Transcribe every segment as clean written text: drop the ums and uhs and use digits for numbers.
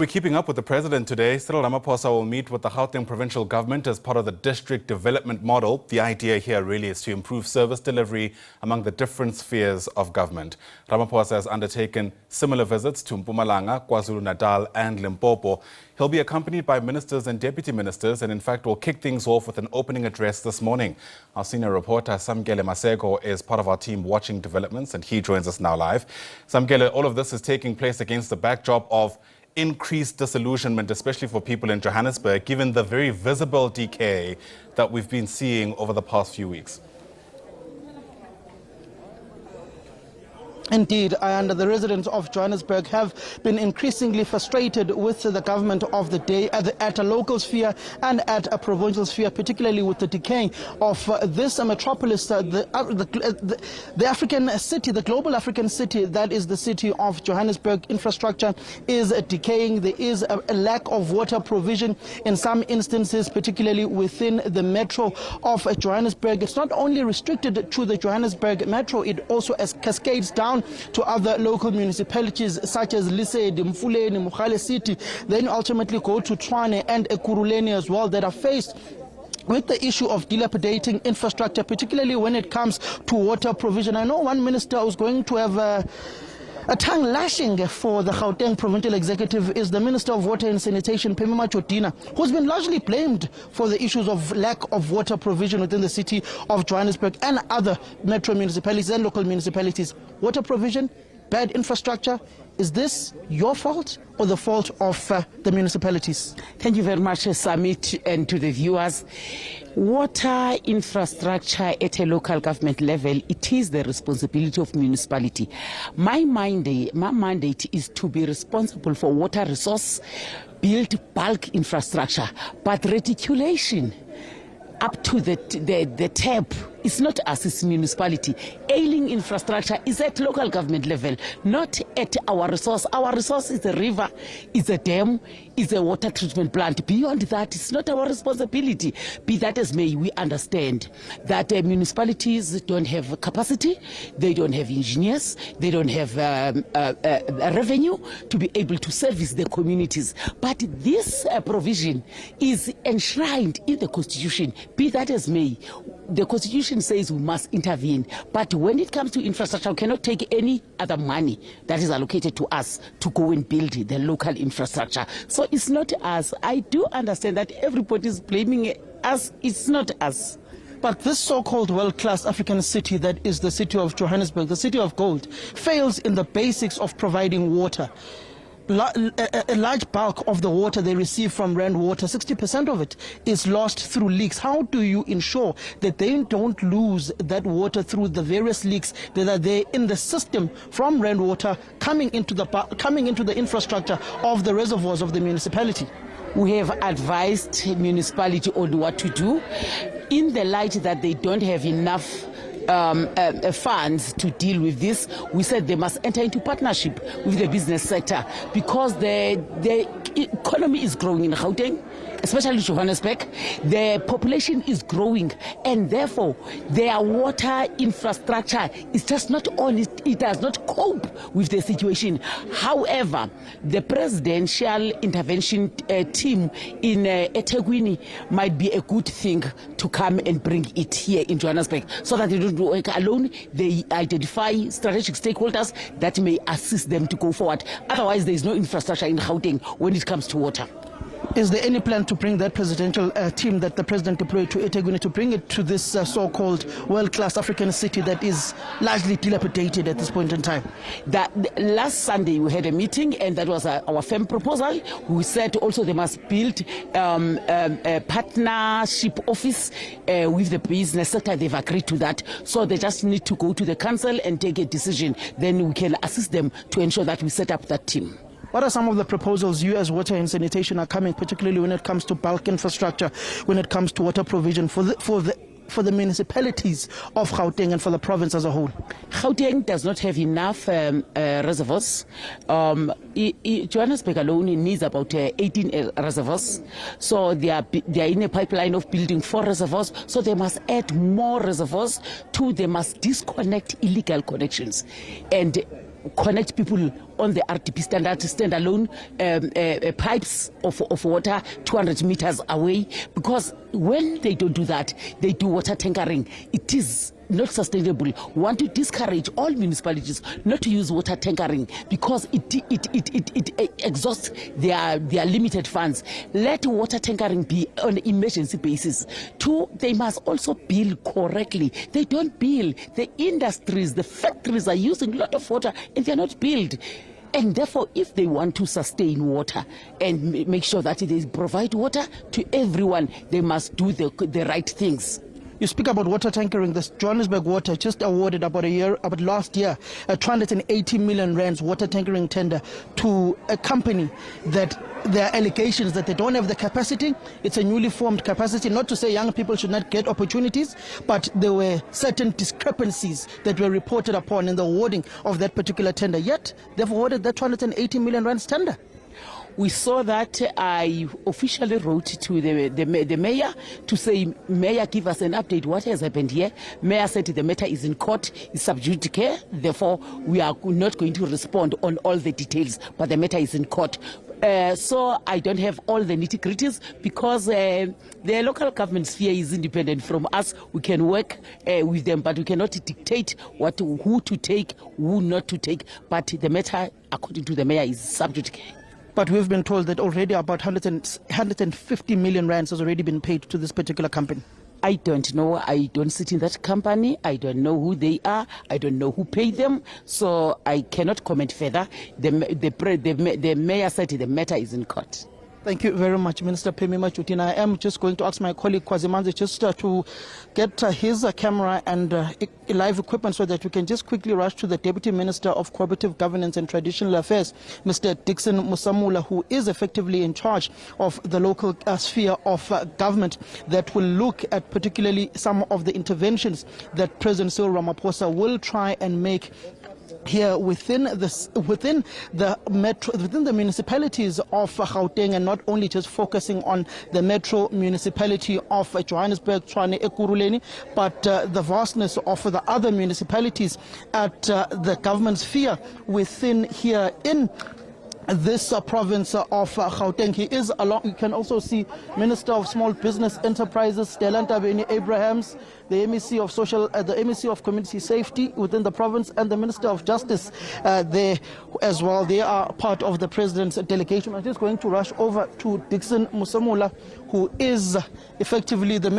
We're keeping up with the president today. Cyril Ramaphosa will meet with the Gauteng Provincial Government as part of the district development model. The idea here really is to improve service delivery among the different spheres of government. Ramaphosa has undertaken similar visits to Mpumalanga, Kwazulu Natal and Limpopo. He'll be accompanied by ministers and deputy ministers and in fact will kick things off with an opening address this morning. Our senior reporter Samkele Maseko is part of our team watching developments and he joins us now live. Samkele, all of this is taking place against the backdrop of increased disillusionment, especially for people in Johannesburg, given the very visible decay that we've been seeing over the past few weeks. Indeed, and the residents of Johannesburg have been increasingly frustrated with the government of the day at a local sphere and at a provincial sphere, particularly with the decaying of this metropolis, the African city, the global African city that is the city of Johannesburg. Infrastructure is decaying. There is a lack of water provision in some instances, particularly within the metro of Johannesburg. It's not only restricted to the Johannesburg metro, it also cascades down to other local municipalities such as Lisedi, Mfuleni, Mogale City, then ultimately go to Tshwane and Ekurhuleni as well, that are faced with the issue of dilapidating infrastructure, particularly when it comes to water provision. I know one minister who's going to have a tongue lashing for the Gauteng Provincial Executive is the Minister of Water and Sanitation, Majodina, who's been largely blamed for the issues of lack of water provision within the city of Johannesburg and other metro municipalities and local municipalities. Water provision, bad infrastructure. Is this your fault or the fault of the municipalities? Thank you very much, Samit, and to the viewers. Water infrastructure at a local government level, it is the responsibility of municipality. My mandate is to be responsible for water resource, build bulk infrastructure, but reticulation up to the tap, it's not us, it's municipality. Ailing infrastructure is at local government level, not at our resource. Our resource is a river, is a dam, is a water treatment plant. Beyond that, it's not our responsibility. Be that as may, we understand that municipalities don't have capacity, they don't have engineers, they don't have revenue to be able to service the communities. But this provision is enshrined in the Constitution. Be that as may, the Constitution says we must intervene, but when it comes to infrastructure, we cannot take any other money that is allocated to us to go and build the local infrastructure. So it's not us. I do understand that everybody is blaming us. It's not us. But this so-called world-class African city that is the city of Johannesburg, the city of gold, fails in the basics of providing water. A large bulk of the water they receive from Rand Water, 60% of it is lost through leaks. How do you ensure that they don't lose that water through the various leaks that are there in the system from Rand Water coming into the infrastructure of the reservoirs of the municipality? We have advised municipality on what to do in the light that they don't have enough funds to deal with this. We said they must enter into partnership with the business sector because the economy is growing in Gauteng, especially Johannesburg. The population is growing and therefore their water infrastructure is just not on it does not cope with the situation. However, the presidential intervention team in eThekwini might be a good thing to come and bring it here in Johannesburg so that they don't work alone. They identify strategic stakeholders that may assist them to go forward. Otherwise, there is no infrastructure in Gauteng when it comes to water. Is there any plan to bring that presidential team that the president deployed to eThekwini to bring it to this so-called world-class African city that is largely dilapidated at this point in time? Last Sunday we had a meeting and that was our firm proposal. We said also they must build a partnership office with the business sector. They've agreed to that. So they just need to go to the council and take a decision. Then we can assist them to ensure that we set up that team. What are some of the proposals you as water and sanitation are coming, particularly when it comes to bulk infrastructure, when it comes to water provision for the municipalities of Gauteng and for the province as a whole? Gauteng does not have enough reservoirs. Johannesburg alone needs about 18 reservoirs. So they are in a pipeline of building 4 reservoirs. So they must add more reservoirs. 2, they must disconnect illegal connections. And connect people on the RTP standalone pipes of water 200 meters away, because when they don't do that, they do water tankering. It is not sustainable. We want to discourage all municipalities not to use water tankering because it exhausts their limited funds. Let water tankering be on an emergency basis. 2, they must also bill correctly. They don't bill. The industries, the factories are using a lot of water and they're not billed. And therefore, if they want to sustain water and make sure that they provide water to everyone, they must do the right things. You speak about water tankering. This Johannesburg Water just awarded about last year, a 280 million rands water tankering tender to a company that there are allegations that they don't have the capacity. It's a newly formed capacity. Not to say young people should not get opportunities, but there were certain discrepancies that were reported upon in the awarding of that particular tender. Yet they've awarded that 280 million rands tender. We saw that. I officially wrote to the mayor to say, Mayor, give us an update. What has happened here? Mayor said the matter is in court, is sub judice. Therefore, we are not going to respond on all the details, but the matter is in court. So I don't have all the nitty-gritties because the local government sphere is independent from us. We can work with them, but we cannot dictate who to take, who not to take. But the matter, according to the mayor, is sub judice. But we've been told that already about 150 million rands has already been paid to this particular company. I don't know. I don't sit in that company. I don't know who they are. I don't know who paid them. So I cannot comment further. The mayor said the matter is in court. Thank you very much, Minister Majodina. I am just going to ask my colleague Kwazimanzi just to get his camera and live equipment so that we can just quickly rush to the Deputy Minister of Cooperative Governance and Traditional Affairs, Mr. Dickson Musamula, who is effectively in charge of the local sphere of government that will look at particularly some of the interventions that President Cyril Ramaphosa will try and make here within the municipalities of Gauteng, and not only just focusing on the metro municipality of Johannesburg, Tshwane, Ekurhuleni, but the vastness of the other municipalities at the government sphere within here in this province of Gauteng. He is along. You can also see Minister of Small Business Enterprises, Stella Ntabeni-Abrahams, the MEC of the MEC of Community Safety within the province, and the Minister of Justice there as well. They are part of the President's delegation. I'm just going to rush over to Dickson Musamula, who is effectively the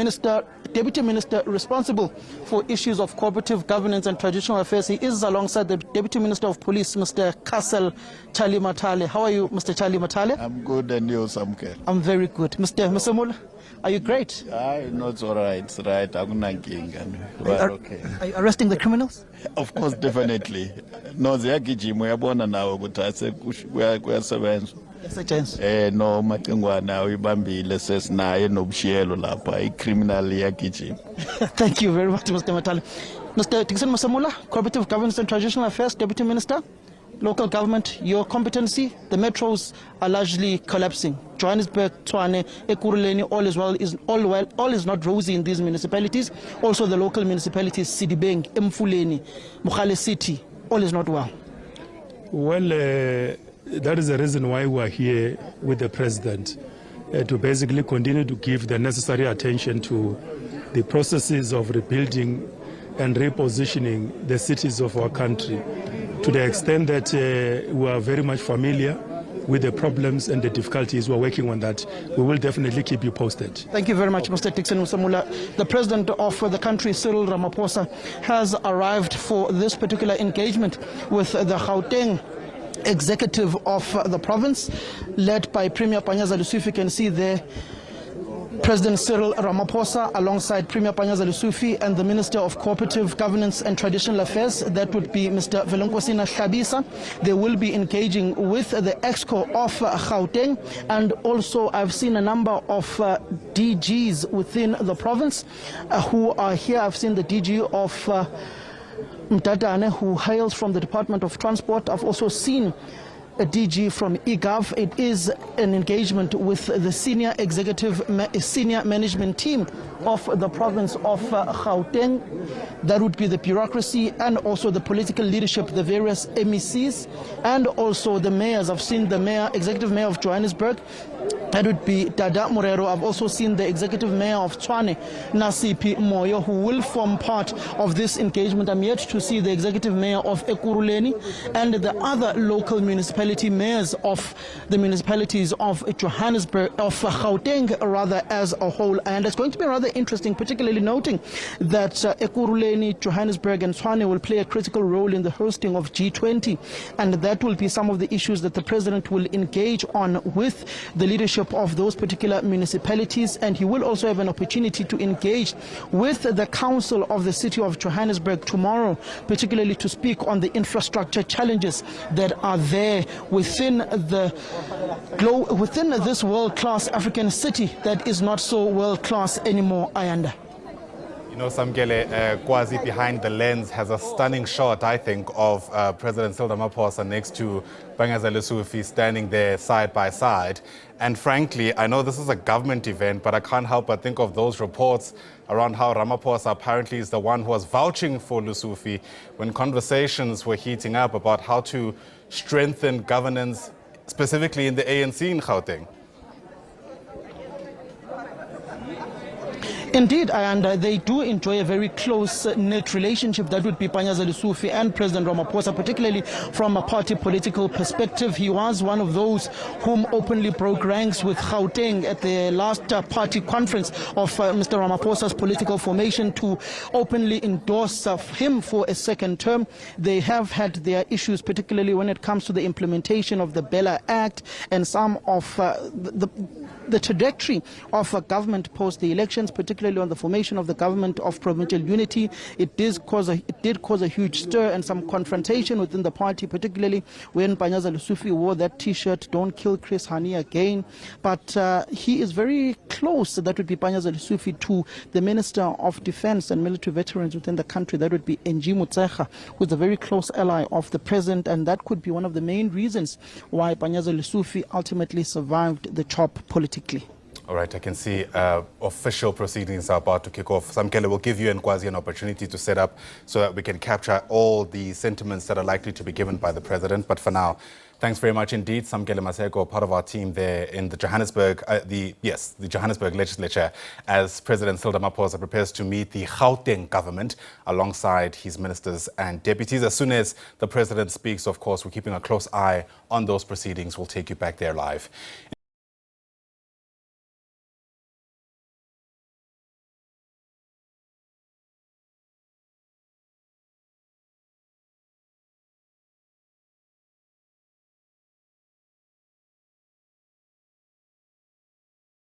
Deputy Minister responsible for issues of cooperative governance and traditional affairs. He is alongside the Deputy Minister of Police, Mr. Castle Charlie Matale. How are you, Mr. Charlie Matale? I'm good, and you, Samkele? I'm very good. Mr. Musamula, are you great? No, it's all right. It's right. I'm not okay. Are you arresting the criminals? Of course, definitely. No, ziyagijima uyabona nawe ukuthi kuyasebenza. No, Matengwana uyibambile sesinaye nobushiyelo lapha icriminal iyagijima. Thank you very much, Mr. Matale. Mr. Dickson Musamula, Cooperative Governance and Traditional Affairs, Deputy Minister. Local government, your competency, the metros are largely collapsing. Johannesburg, Tshwane, Ekurhuleni, all is not rosy in these municipalities. Also the local municipalities, Sidibeng, Mfuleni, Mogale City, all is not well. Well, that is the reason why we are here with the President, to basically continue to give the necessary attention to the processes of rebuilding and repositioning the cities of our country, to the extent that we are very much familiar with the problems and the difficulties. We're working on that. We will definitely keep you posted. Thank you very much, Mr. Dickson Musamula. The President of the country, Cyril Ramaphosa, has arrived for this particular engagement with the Gauteng executive of the province, led by Premier Panyaza Lesufi. You can see there President Cyril Ramaphosa alongside Premier Panyaza Lesufi and the Minister of Cooperative Governance and Traditional Affairs, that would be Mr. Velonkosina Hlabisa. They will be engaging with the Exco of Gauteng, and also I've seen a number of DGs within the province who are here. I've seen the DG of Mtatane, who hails from the Department of Transport. I've also seen DG from eGov. It is an engagement with the senior management team of the province of Gauteng. That would be the bureaucracy and also the political leadership, the various MECs, and also the mayors. I've seen the executive mayor of Johannesburg. That would be Dada Morero. I've also seen the executive mayor of Tshwane, Nasipi Moyo, who will form part of this engagement. I'm yet to see the executive mayor of Ekurhuleni and the other local municipality mayors of the municipalities of Johannesburg, of Gauteng rather, as a whole. And it's going to be rather interesting, particularly noting that Ekurhuleni, Johannesburg and Tshwane will play a critical role in the hosting of G20. And that will be some of the issues that the president will engage on with the leadership of those particular municipalities, and he will also have an opportunity to engage with the council of the city of Johannesburg tomorrow, particularly to speak on the infrastructure challenges that are there within this world-class African city that is not so world-class anymore, Ayanda. You know, Samkele, Kwazi behind the lens has a stunning shot, I think, of President Cyril Ramaphosa next to Panyaza Lesufi standing there side by side. And frankly, I know this is a government event, but I can't help but think of those reports around how Ramaphosa apparently is the one who was vouching for Lesufi when conversations were heating up about how to strengthen governance, specifically in the ANC in Gauteng. Indeed, and they do enjoy a very close-knit relationship. That would be Panyaza Lesufi and President Ramaphosa, particularly from a party political perspective. He was one of those whom openly broke ranks with Gauteng at the last party conference of Mr. Ramaphosa's political formation to openly endorse him for a second term. They have had their issues, particularly when it comes to the implementation of the Bella Act and some of the trajectory of a government post the elections, particularly on the formation of the government of provincial unity. It did cause a huge stir and some confrontation within the party, particularly when Panyaza Lesufi wore that T-shirt, "Don't kill Chris Hani again." But he is very close, that would be Panyaza Lesufi, to the Minister of Defense and Military Veterans within the country. That would be Enji Motshekga, who is a very close ally of the president, and that could be one of the main reasons why Panyaza Lesufi ultimately survived the chop politically. All right, I can see official proceedings are about to kick off. Samkele will give you and Kwazi an opportunity to set up so that we can capture all the sentiments that are likely to be given by the president. But for now, thanks very much indeed, Samkele Maseko, part of our team there in the Johannesburg, the Johannesburg legislature, as President Cyril Ramaphosa prepares to meet the Gauteng government alongside his ministers and deputies. As soon as the president speaks, of course, we're keeping a close eye on those proceedings. We'll take you back there live.